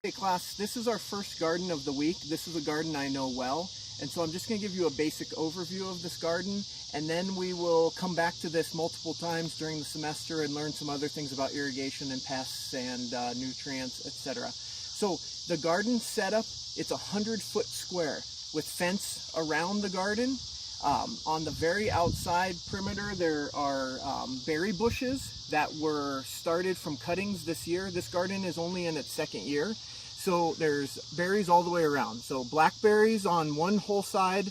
Hey class, this is our first garden of the week. This is a garden I know well, and so I'm just going to give you a basic overview of this garden, and then we will come back to this multiple times during the semester and learn some other things about irrigation and pests and nutrients, etc. So the garden setup, it's 100-foot square with fence around the garden. On the very outside perimeter there are berry bushes that were started from cuttings this year. This garden is only in its second year. So there's berries all the way around. So blackberries on one whole side,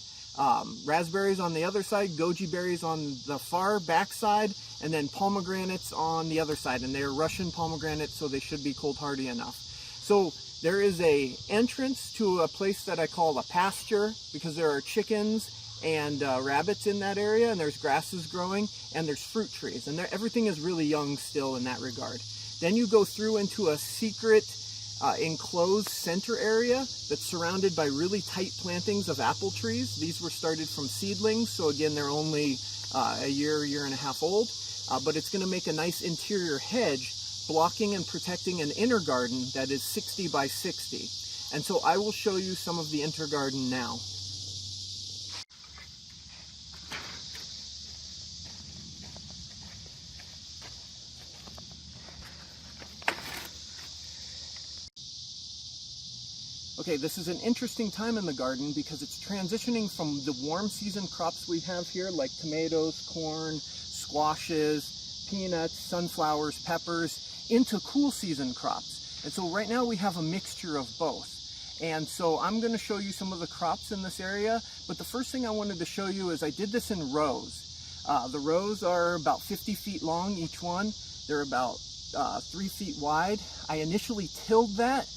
raspberries on the other side, goji berries on the far back side, and then pomegranates on the other side. And they're Russian pomegranates, so they should be cold hardy enough. So there is a entrance to a place that I call a pasture because there are chickens and rabbits in that area, and there's grasses growing, and there's fruit trees, and everything is really young still in that regard. Then you go through into a secret enclosed center area that's surrounded by really tight plantings of apple trees. These were started from seedlings, so again they're only a year and a half old, but it's going to make a nice interior hedge blocking and protecting an inner garden that is 60 by 60. And so I will show you some of the inner garden now. Okay, this is an interesting time in the garden because it's transitioning from the warm season crops we have here, like tomatoes, corn, squashes, peanuts, sunflowers, peppers, into cool season crops. And so right now we have a mixture of both. And so I'm going to show you some of the crops in this area, but the first thing I wanted to show you is I did this in rows. The rows are about 50 feet long each one. They're about 3 feet wide. I initially tilled that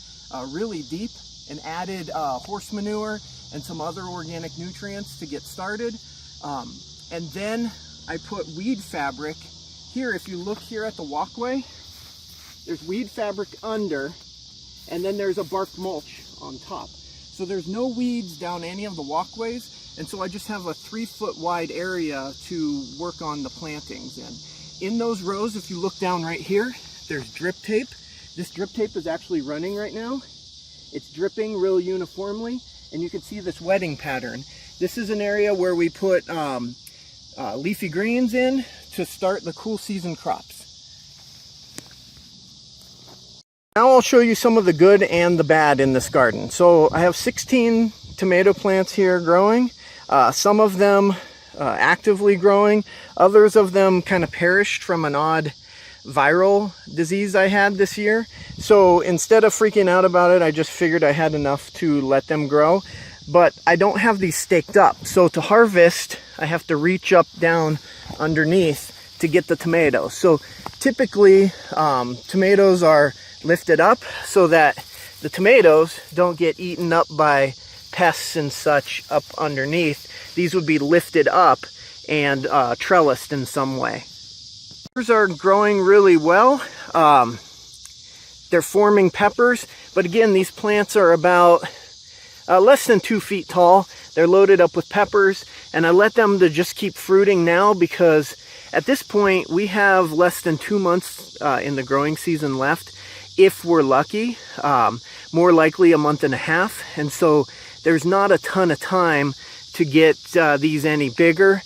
really deep and added horse manure and some other organic nutrients to get started. And then I put weed fabric here. If you look here at the walkway, there's weed fabric under, and then there's a bark mulch on top. So there's no weeds down any of the walkways, and so I just have a 3-foot wide area to work on the plantings in. In those rows, if you look down right here, there's drip tape. This drip tape is actually running right now. It's dripping real uniformly, and you can see this wetting pattern. This is an area where we put leafy greens in to start the cool season crops. Now I'll show you some of the good and the bad in this garden. So I have 16 tomato plants here growing. Some of them actively growing. Others of them kind of perished from an odd viral disease I had this year. So instead of freaking out about it, I just figured I had enough to let them grow. But I don't have these staked up. So to harvest, I have to reach up down underneath to get the tomatoes. So typically tomatoes are lifted up so that the tomatoes don't get eaten up by pests and such up underneath. These would be lifted up and trellised in some way. Are growing really well. They're forming peppers, but again, these plants are about less than 2 feet tall. They're loaded up with peppers, and I let them to just keep fruiting now because at this point we have less than 2 months in the growing season left, if we're lucky. More likely a month and a half, and so there's not a ton of time to get these any bigger.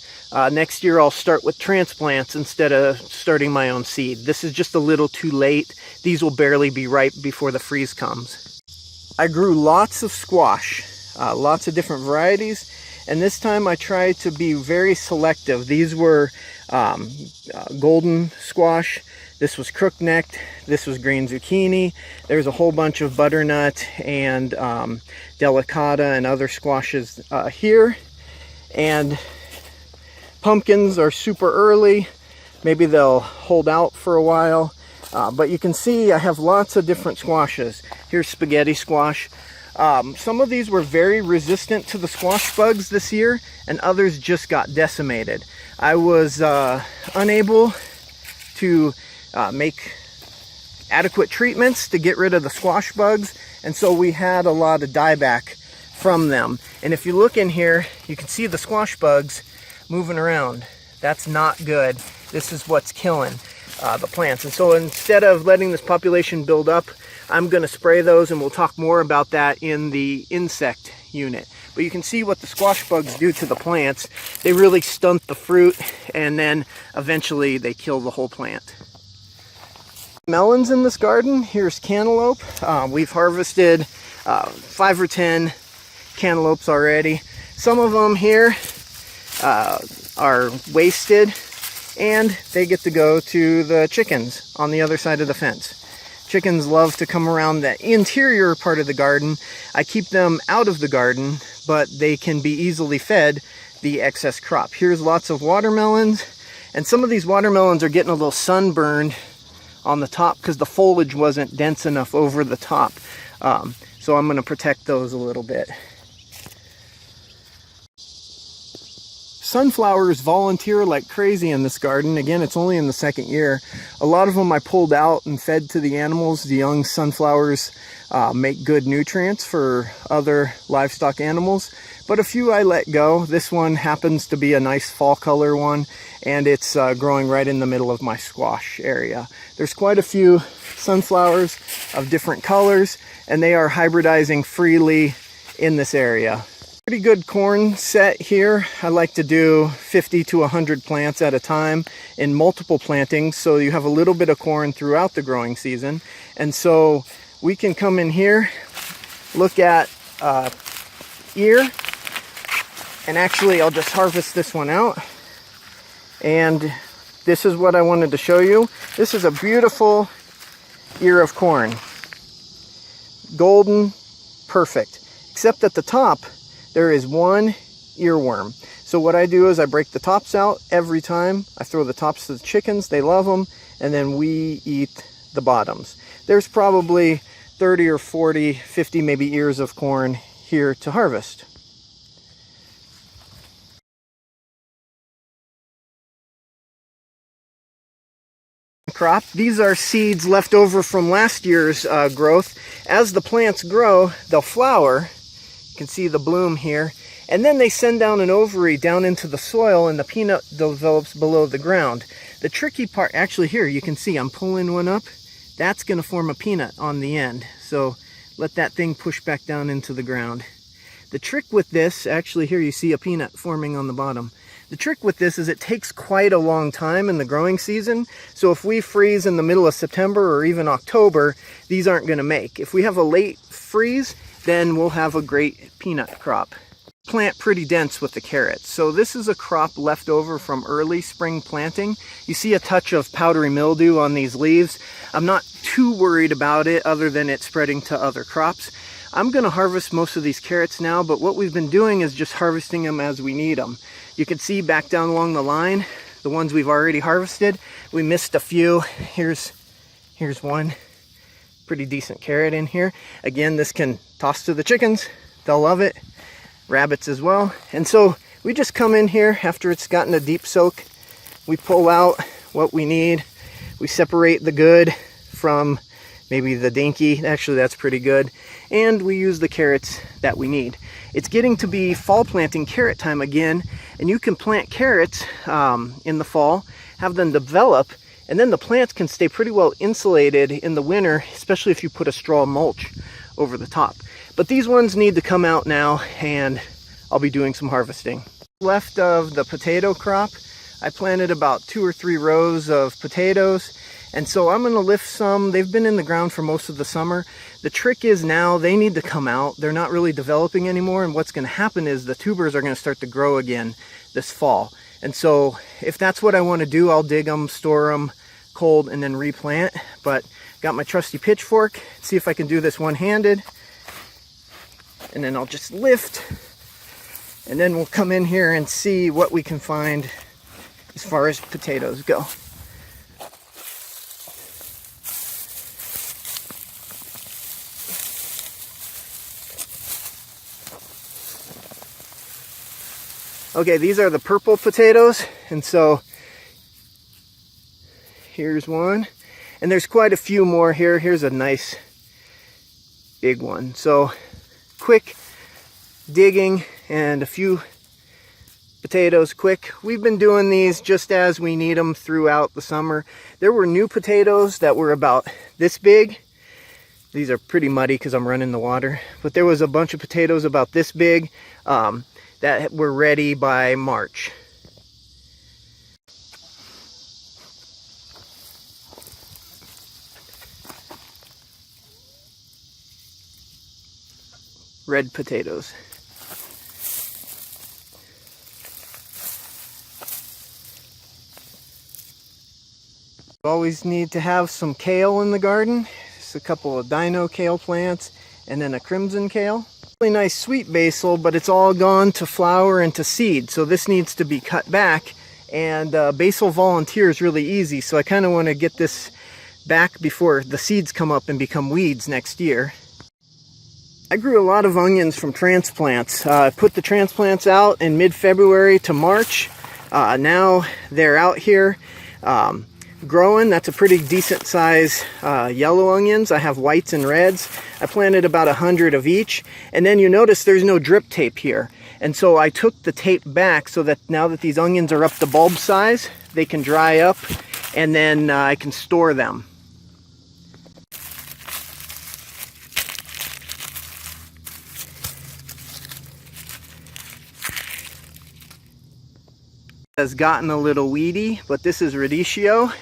Next year I'll start with transplants instead of starting my own seed. This is just a little too late. These will barely be ripe before the freeze comes. I grew lots of squash, lots of different varieties, and this time I tried to be very selective. These were golden squash, this was crook-necked, this was green zucchini. There's a whole bunch of butternut and delicata and other squashes here. And pumpkins are super early. Maybe they'll hold out for a while. But you can see I have lots of different squashes. Here's spaghetti squash. Some of these were very resistant to the squash bugs this year, and others just got decimated. I was unable to make adequate treatments to get rid of the squash bugs, and so we had a lot of dieback from them. And if you look in here, you can see the squash bugs moving around. That's not good. This is what's killing the plants. And so instead of letting this population build up, I'm going to spray those, and we'll talk more about that in the insect unit. But you can see what the squash bugs do to the plants. They really stunt the fruit, and then eventually they kill the whole plant. Melons in this garden. Here's cantaloupe. We've harvested 5 or 10 cantaloupes already. Some of them here are wasted, and they get to go to the chickens on the other side of the fence. Chickens love to come around the interior part of the garden. I keep them out of the garden, but they can be easily fed the excess crop. Here's lots of watermelons, and some of these watermelons are getting a little sunburned on the top because the foliage wasn't dense enough over the top. So I'm going to protect those a little bit. Sunflowers volunteer like crazy in this garden. Again, it's only in the second year. A lot of them I pulled out and fed to the animals. The young sunflowers make good nutrients for other livestock animals, but a few I let go. This one happens to be a nice fall color one, and it's growing right in the middle of my squash area. There's quite a few sunflowers of different colors, and they are hybridizing freely in this area. Pretty good corn set here. I like to do 50 to 100 plants at a time in multiple plantings, so you have a little bit of corn throughout the growing season. And so we can come in here, look at ear, and actually I'll just harvest this one out. And this is what I wanted to show you. This is a beautiful ear of corn. Golden, perfect. Except at the top, there is one earworm. So what I do is I break the tops out every time. I throw the tops to the chickens, they love them, and then we eat the bottoms. There's probably 30 or 40, 50 maybe ears of corn here to harvest. Crop. These are seeds left over from last year's growth. As the plants grow, they'll flower. You can see the bloom here, and then they send down an ovary down into the soil, and the peanut develops below the ground. The tricky part, actually here you can see I'm pulling one up. That's going to form a peanut on the end, so let that thing push back down into the ground. The trick with this, actually here you see a peanut forming on the bottom. The trick with this is it takes quite a long time in the growing season, so if we freeze in the middle of September or even October, these aren't going to make. If we have a late freeze, then we'll have a great peanut crop. Plant pretty dense with the carrots. So this is a crop left over from early spring planting. You see a touch of powdery mildew on these leaves. I'm not too worried about it other than it spreading to other crops. I'm going to harvest most of these carrots now, but what we've been doing is just harvesting them as we need them. You can see back down along the line, the ones we've already harvested. We missed a few. Here's one. Pretty decent carrot in here. Again, this can toss to the chickens. They'll love it. Rabbits as well. And so we just come in here after it's gotten a deep soak. We pull out what we need. We separate the good from maybe the dinky. Actually, that's pretty good. And we use the carrots that we need. It's getting to be fall planting carrot time again, and you can plant carrots in the fall, have them develop, and then the plants can stay pretty well insulated in the winter, especially if you put a straw mulch over the top. But these ones need to come out now, and I'll be doing some harvesting. Left of the potato crop, I planted about 2 or 3 rows of potatoes, and so I'm going to lift some. They've been in the ground for most of the summer. The trick is now they need to come out. They're not really developing anymore, and what's going to happen is the tubers are going to start to grow again this fall. And so if that's what I want to do, I'll dig them, store them cold, and then replant. But got my trusty pitchfork. See if I can do this one-handed. And then I'll just lift. And then we'll come in here and see what we can find as far as potatoes go. Okay, these are the purple potatoes, and so here's one, and there's quite a few more here. Here's a nice big one. So quick digging and a few potatoes quick. We've been doing these just as we need them throughout the summer. There were new potatoes that were about this big These are pretty muddy because I'm running the water. But there was a bunch of potatoes about this big that were ready by March. Red potatoes. Always need to have some kale in the garden. Just a couple of dino kale plants and then a crimson kale. Really nice sweet basil, but it's all gone to flower and to seed, so this needs to be cut back. And basil volunteers really easy, so I kind of want to get this back before the seeds come up and become weeds next year. I grew a lot of onions from transplants. I put the transplants out in mid-February to March. Now they're out here growing. That's a pretty decent size yellow onions. I have whites and reds. I planted about 100 of each. And then you notice there's no drip tape here. And so I took the tape back so that now that these onions are up to bulb size, they can dry up and then I can store them. Has gotten a little weedy, but this is Radicchio,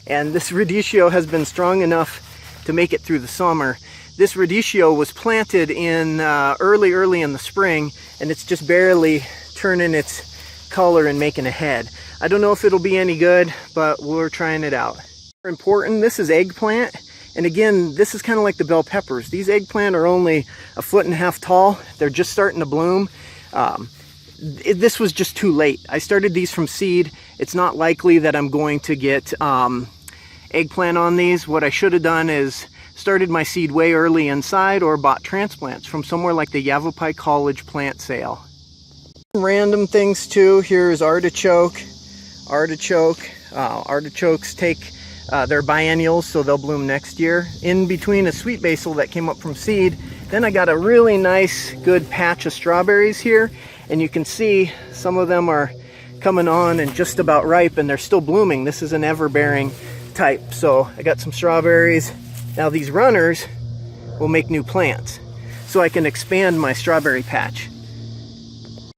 and this Radicchio has been strong enough to make it through the summer. This Radicchio was planted in early in the spring, and it's just barely turning its color and making a head. I don't know if it'll be any good, but we're trying it out. Important, this is eggplant, and again, this is kind of like the bell peppers. These eggplant are only 1.5 feet tall. They're just starting to bloom. This was just too late. I started these from seed. It's not likely that I'm going to get eggplant on these. What I should have done is started my seed way early inside or bought transplants from somewhere like the Yavapai College plant sale. Random things too. Here's artichoke. Artichokes take they're biennials, so they'll bloom next year. In between a sweet basil that came up from seed, then I got a really nice good patch of strawberries here. And you can see some of them are coming on and just about ripe, and they're still blooming. This is an ever-bearing type. So I got some strawberries. Now these runners will make new plants, so I can expand my strawberry patch.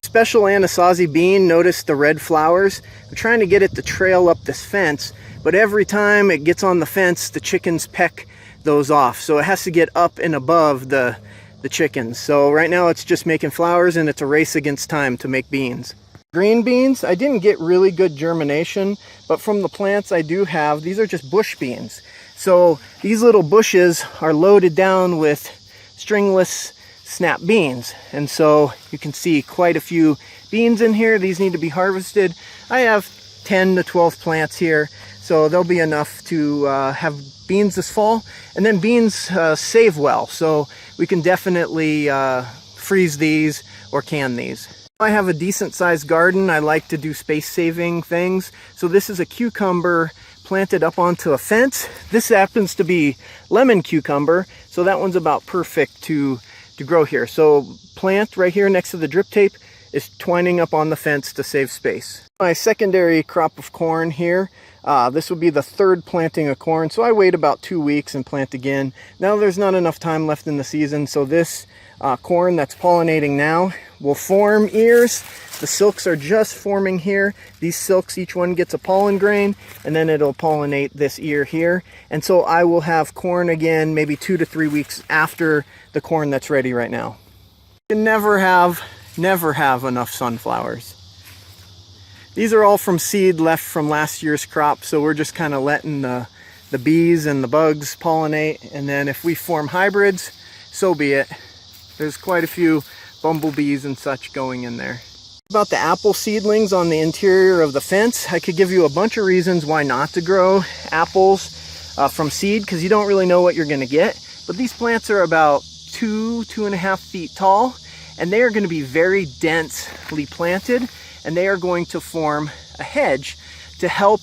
Special Anasazi bean, notice the red flowers. I'm trying to get it to trail up this fence, but every time it gets on the fence, the chickens peck those off. So it has to get up and above the chickens. So right now it's just making flowers, and it's a race against time to make beans. Green beans, I didn't get really good germination, but from the plants I do have, these are just bush beans. So these little bushes are loaded down with stringless snap beans. And so you can see quite a few beans in here. These need to be harvested. I have 10 to 12 plants here, so there'll be enough to have beans this fall. And then beans save well, so we can definitely freeze these or can these. I have a decent sized garden. I like to do space saving things. So this is a cucumber planted up onto a fence. This happens to be lemon cucumber, so that one's about perfect to grow here. So plant right here next to the drip tape is twining up on the fence to save space. My secondary crop of corn here, this would be the third planting of corn, so I wait about 2 weeks and plant again. Now there's not enough time left in the season, so this corn that's pollinating now will form ears. The silks are just forming here. These silks, each one gets a pollen grain, and then it'll pollinate this ear here. And so I will have corn again maybe 2 to 3 weeks after the corn that's ready right now. You can never have enough sunflowers. These are all from seed left from last year's crop, so we're just kind of letting the bees and the bugs pollinate, and then if we form hybrids, so be it. There's quite a few bumblebees and such going in there. About the apple seedlings on the interior of the fence, I could give you a bunch of reasons why not to grow apples from seed, because you don't really know what you're going to get. But these plants are about 2.5 feet tall, and they are going to be very densely planted, and they are going to form a hedge to help